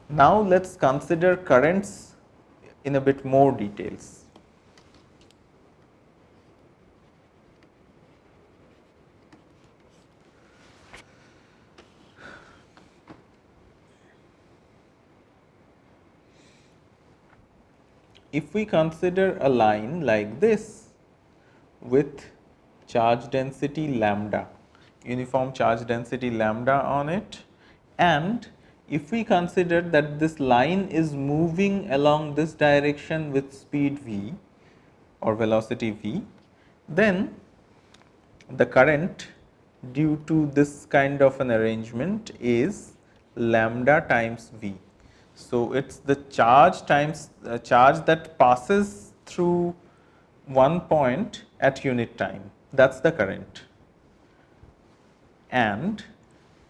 Now let us consider currents in a bit more details. If we consider a line like this with charge density lambda, uniform charge density lambda on it, and if we consider that this line is moving along this direction with speed v or velocity v, then the current due to this kind of an arrangement is lambda times v. So, it is the charge times charge that passes through one point at unit time, that is the current. And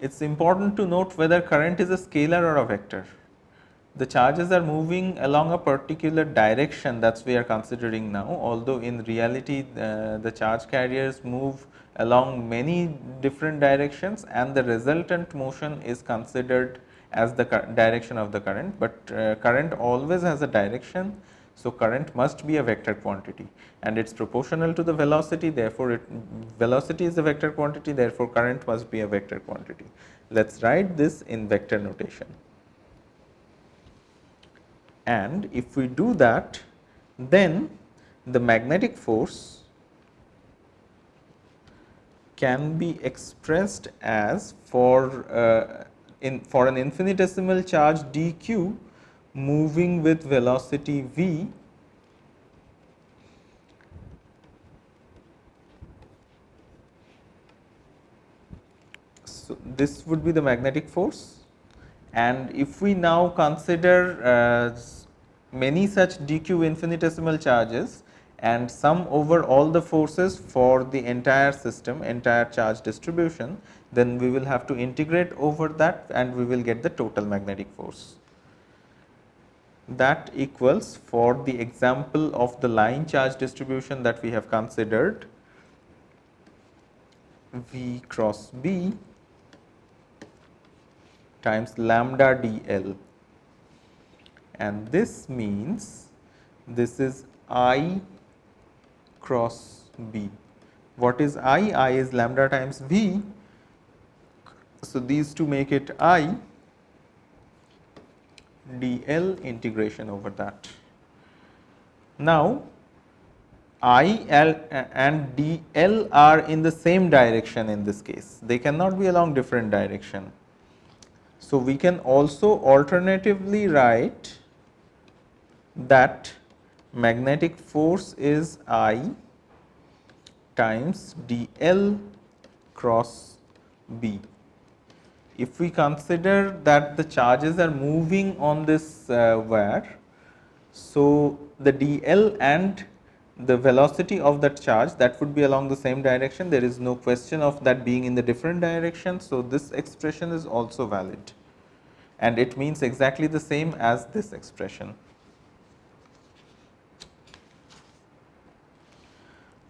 it is important to note whether current is a scalar or a vector. The charges are moving along a particular direction, that is we are considering now, although in reality the charge carriers move along many different directions and the resultant motion is considered as the direction of the current, but current always has a direction. So, current must be a vector quantity and it is proportional to the velocity, therefore, velocity is a vector quantity, therefore, current must be a vector quantity. Let us write this in vector notation. And if we do that, then the magnetic force can be expressed as for an infinitesimal charge dq moving with velocity v, so this would be the magnetic force. And if we now consider many such dq infinitesimal charges and sum over all the forces for the entire system, entire charge distribution, then we will have to integrate over that and we will get the total magnetic force. That equals, for the example of the line charge distribution that we have considered, V cross B times lambda dl, and this means this is I cross B. What is I? I is lambda times V. So, these two make it I dl integration over that. Now, I and dl are in the same direction in this case, they cannot be along different direction. So, we can also alternatively write that magnetic force is I times dl cross B. If we consider that the charges are moving on this wire, so the dl and the velocity of that charge, that would be along the same direction, there is no question of that being in the different direction. So, this expression is also valid and it means exactly the same as this expression.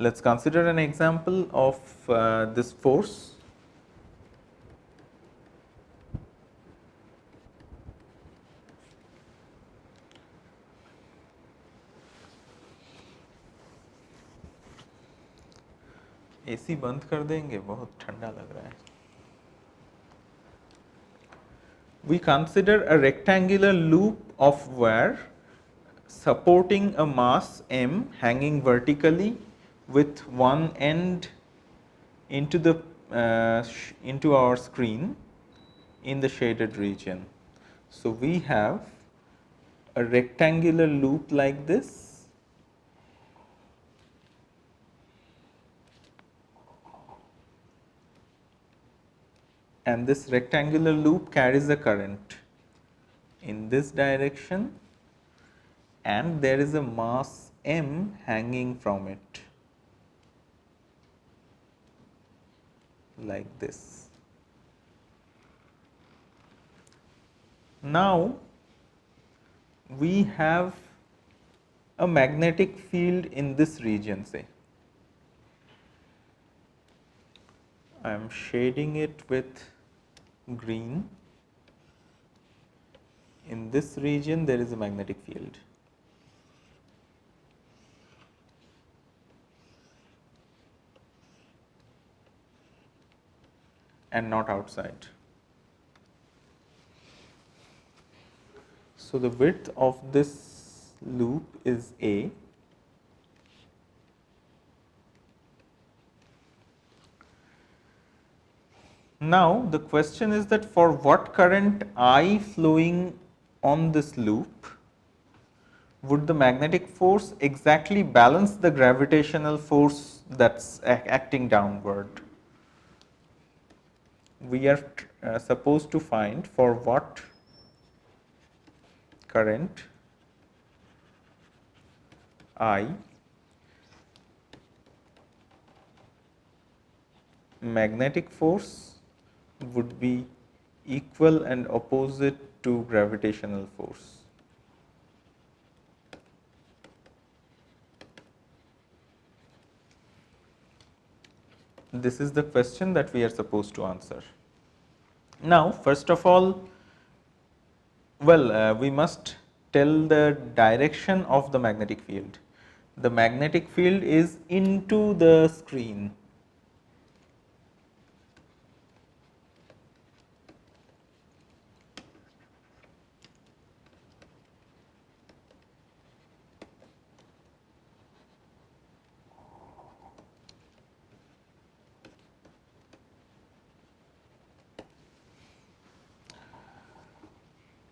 Let us consider an example of this force. AC बंद कर देंगे, बहुत ठंडा लग रहा है. We consider a rectangular loop of wire supporting a mass m hanging vertically with one end into our screen in the shaded region. So, we have a rectangular loop like this, and this rectangular loop carries a current in this direction and there is a mass m hanging from it like this. Now, we have a magnetic field in this region, say. I am shading it with green. in this region there is a magnetic field. And not outside. So, the width of this loop is A. Now, the question is that for what current I flowing on this loop would the magnetic force exactly balance the gravitational force that is acting downward? We are supposed to find for what current I magnetic force would be equal and opposite to gravitational force. This is the question that we are supposed to answer. Now, first of all, we must tell the direction of the magnetic field. The magnetic field is into the screen.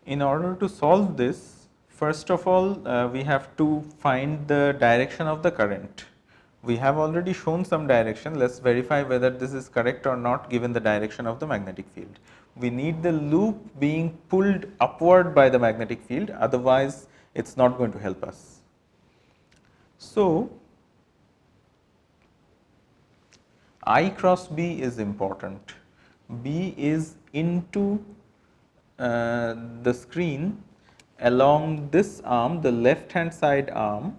In order to solve this, first of all, we have to find the direction of the current. We have already shown some direction. Let us verify whether this is correct or not given the direction of the magnetic field. We need the loop being pulled upward by the magnetic field, otherwise it is not going to help us. So, I cross B is important. B is into the screen along this arm, the left hand side arm.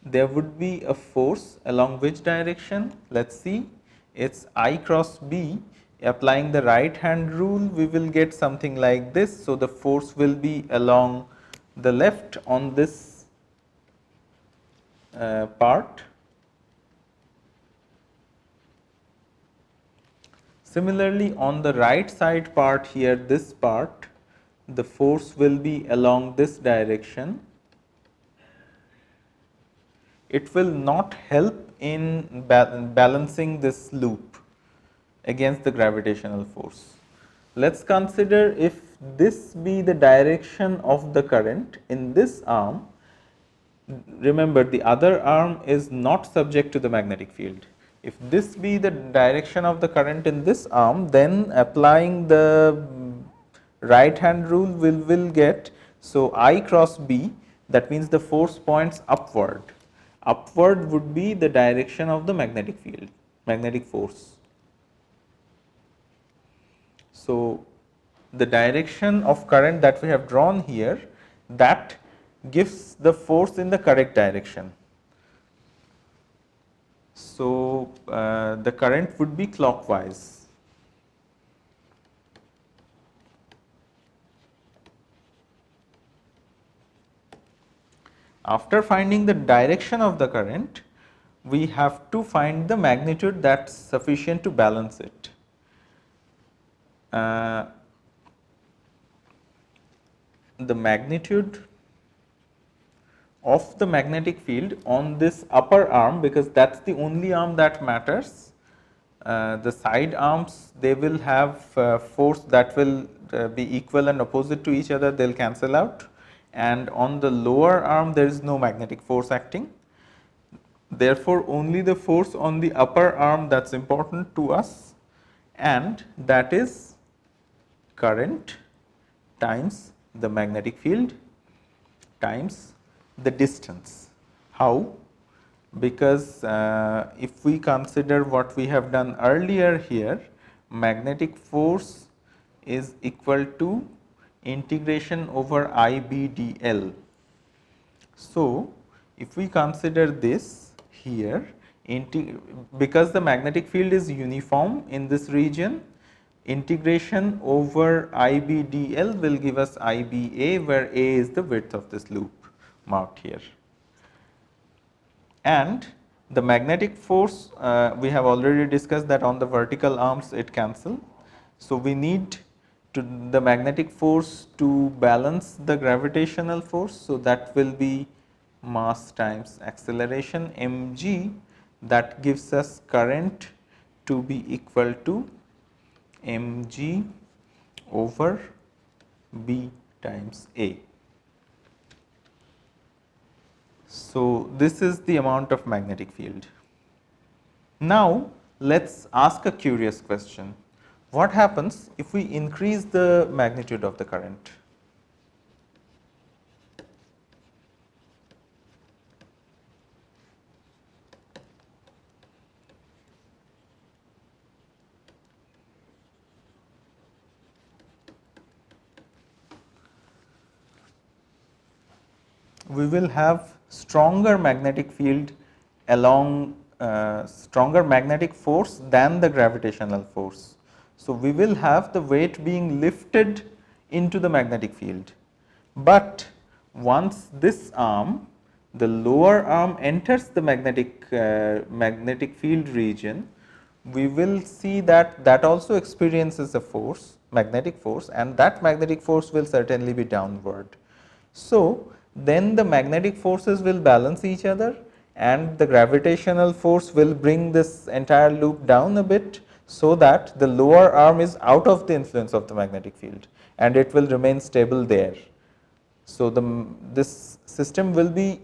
There would be a force along which direction? Let us see, it is I cross B. Applying the right hand rule, we will get something like this. So, the force will be along the left on this part. Similarly, on the right side part here, this part, the force will be along this direction. It will not help in balancing this loop against the gravitational force. Let us consider if this be the direction of the current in this arm. Remember, the other arm is not subject to the magnetic field. If this be the direction of the current in this arm, then applying the right hand rule we will get. So, I cross B, that means the force points upward. Upward would be the direction of the magnetic field, magnetic force. So, the direction of current that we have drawn here, that gives the force in the correct direction. So, the current would be clockwise. After finding the direction of the current, we have to find the magnitude that is sufficient to balance it. The magnitude of the magnetic field on this upper arm, because that is the only arm that matters. The side arms, they will have force that will be equal and opposite to each other, they will cancel out, and on the lower arm there is no magnetic force acting. Therefore, only the force on the upper arm that is important to us, and that is current times the magnetic field times the distance. How? Because if we consider what we have done earlier here, magnetic force is equal to integration over IBdl. So, if we consider this here, because the magnetic field is uniform in this region, integration over IBdl will give us IBA, where A is the width of this loop marked here. And the magnetic force, we have already discussed that on the vertical arms it cancel. So, we need the magnetic force to balance the gravitational force. So, that will be mass times acceleration mg, that gives us current to be equal to mg over b times A. So, this is the amount of magnetic field. Now, let us ask a curious question. What happens if we increase the magnitude of the current? We will have stronger magnetic field along stronger magnetic force than the gravitational force. So, we will have the weight being lifted into the magnetic field, but once this arm, the lower arm, enters the magnetic field region, we will see that that also experiences a force, magnetic force, and that magnetic force will certainly be downward. So, then the magnetic forces will balance each other, and the gravitational force will bring this entire loop down a bit, so that the lower arm is out of the influence of the magnetic field and it will remain stable there. So, this system will be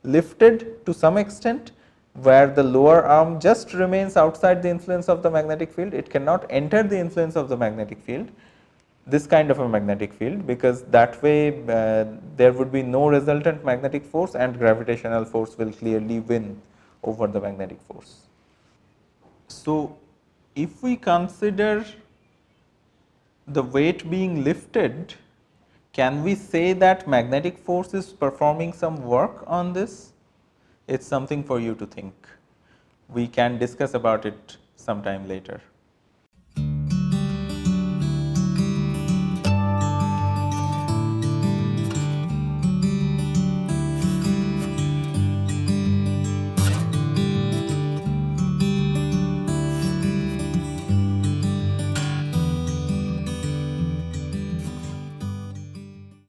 lifted to some extent, where the lower arm just remains outside the influence of the magnetic field. It cannot enter the influence of the magnetic field, this kind of a magnetic field, because that way there would be no resultant magnetic force and gravitational force will clearly win over the magnetic force. So, if we consider the weight being lifted, can we say that magnetic force is performing some work on this? It is something for you to think. We can discuss about it sometime later.